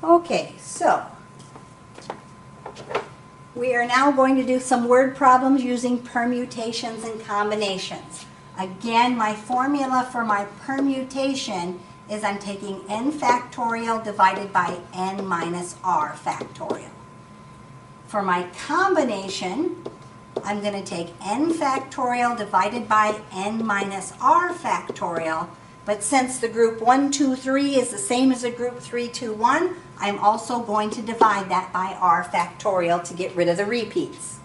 Okay, so we are now going to do some word problems using permutations and combinations. Again, my formula for my permutation is I'm taking n factorial divided by n minus r factorial. For my combination, I'm going to take n factorial divided by n minus r factorial. But since the group 1, 2, 3 is the same as the group 3, 2, 1, I'm also going to divide that by r factorial to get rid of the repeats.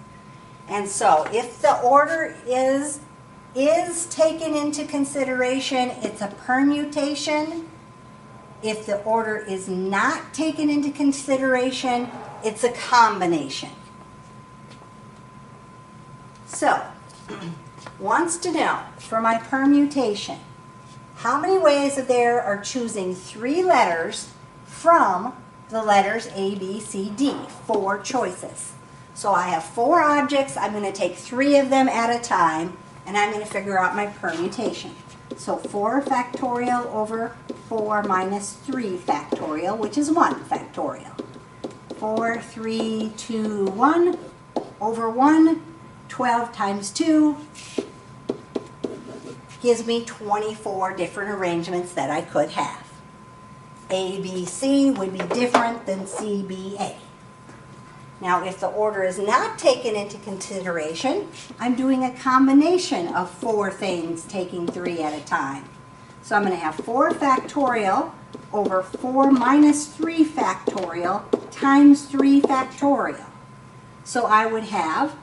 And so if the order is taken into consideration, it's a permutation. If the order is not taken into consideration, it's a combination. So, wants to know, for my permutation, how many ways there are choosing 3 letters from the letters A, B, C, D? 4 choices. So I have 4 objects. I'm going to take 3 of them at a time, and I'm going to figure out my permutation. So 4 factorial over 4 minus 3 factorial, which is 1 factorial. 4, 3, 2, 1 over 1, 12 times 2 gives me 24 different arrangements that I could have. A, B, C would be different than C, B, A. Now, if the order is not taken into consideration, I'm doing a combination of 4 things, taking 3 at a time. So I'm going to have 4 factorial over 4 minus 3 factorial times 3 factorial. So I would have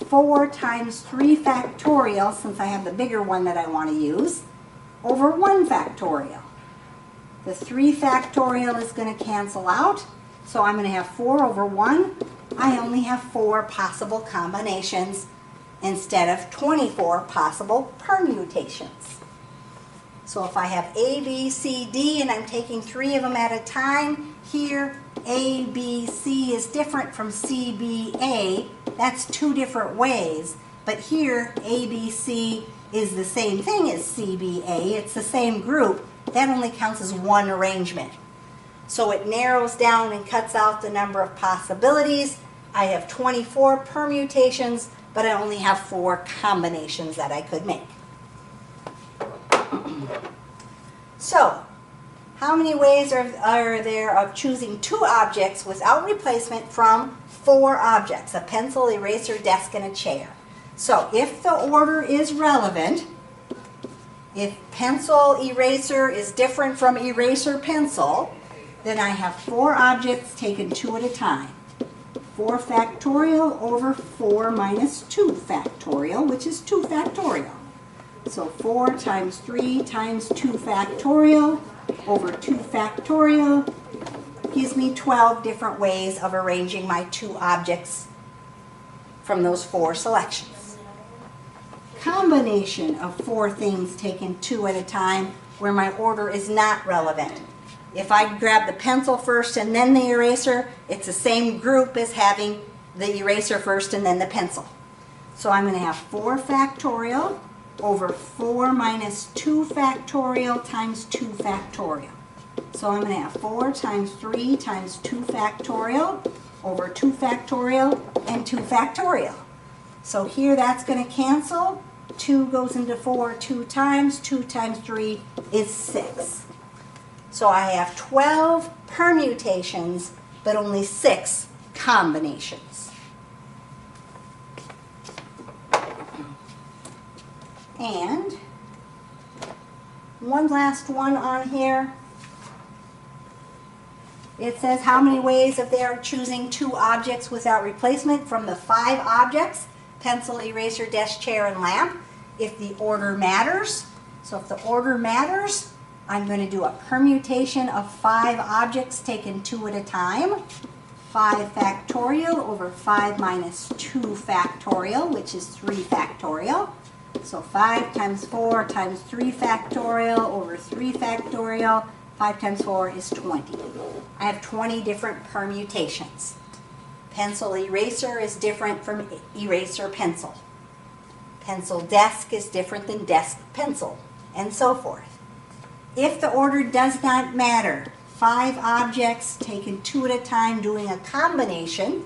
4 times 3 factorial, since I have the bigger one that I want to use, over 1 factorial. The 3 factorial is going to cancel out, so I'm going to have 4 over 1. I only have 4 possible combinations instead of 24 possible permutations. So if I have A, B, C, D, and I'm taking 3 of them at a time, here A, B, C is different from C, B, A. That's 2 different ways. But here, A, B, C is the same thing as C, B, A. It's the same group. That only counts as 1 arrangement. So it narrows down and cuts out the number of possibilities. I have 24 permutations, but I only have 4 combinations that I could make. So, how many ways are there of choosing 2 objects without replacement from 4 objects? A pencil, eraser, desk, and a chair. So, if the order is relevant, if pencil, eraser is different from eraser, pencil, then I have 4 objects taken 2 at a time. 4 factorial over 4 minus 2 factorial, which is 2 factorial. So 4 times 3 times 2 factorial over 2 factorial gives me 12 different ways of arranging my 2 objects from those 4 selections. Combination of 4 things taken 2 at a time where my order is not relevant. If I grab the pencil first and then the eraser, it's the same group as having the eraser first and then the pencil. So I'm going to have 4 factorial over 4 minus 2 factorial times 2 factorial. So I'm going to have 4 times 3 times 2 factorial over 2 factorial and 2 factorial. So here that's going to cancel. 2 goes into 4 2 times. 2 times 3 is 6. So I have 12 permutations, but only 6 combinations. And one last one on here. It says how many ways if they are choosing 2 objects without replacement from the 5 objects, pencil, eraser, desk, chair, and lamp, if the order matters. So if the order matters, I'm going to do a permutation of 5 objects taken 2 at a time. 5 factorial over 5 minus 2 factorial, which is 3 factorial. So 5 times 4 times 3 factorial over 3 factorial. 5 times 4 is 20. I have 20 different permutations. Pencil eraser is different from eraser pencil. Pencil desk is different than desk pencil, and so forth. If the order does not matter, 5 objects taken 2 at a time doing a combination,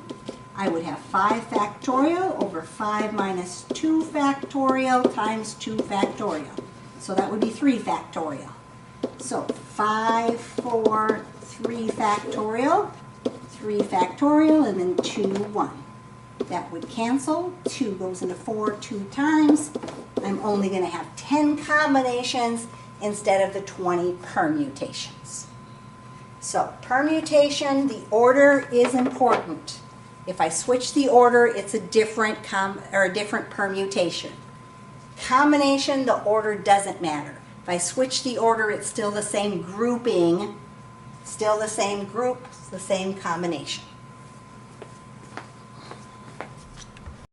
I would have 5 factorial over 5 minus 2 factorial times 2 factorial. So that would be 3 factorial. So 5, 4, 3 factorial, 3 factorial, and then 2, 1. That would cancel. 2 goes into 4 2 times. I'm only going to have 10 combinations instead of the 20 permutations. So permutation, the order is important. If I switch the order, it's a different permutation. Combination, the order doesn't matter. If I switch the order, it's still the same grouping, still the same group, the same combination.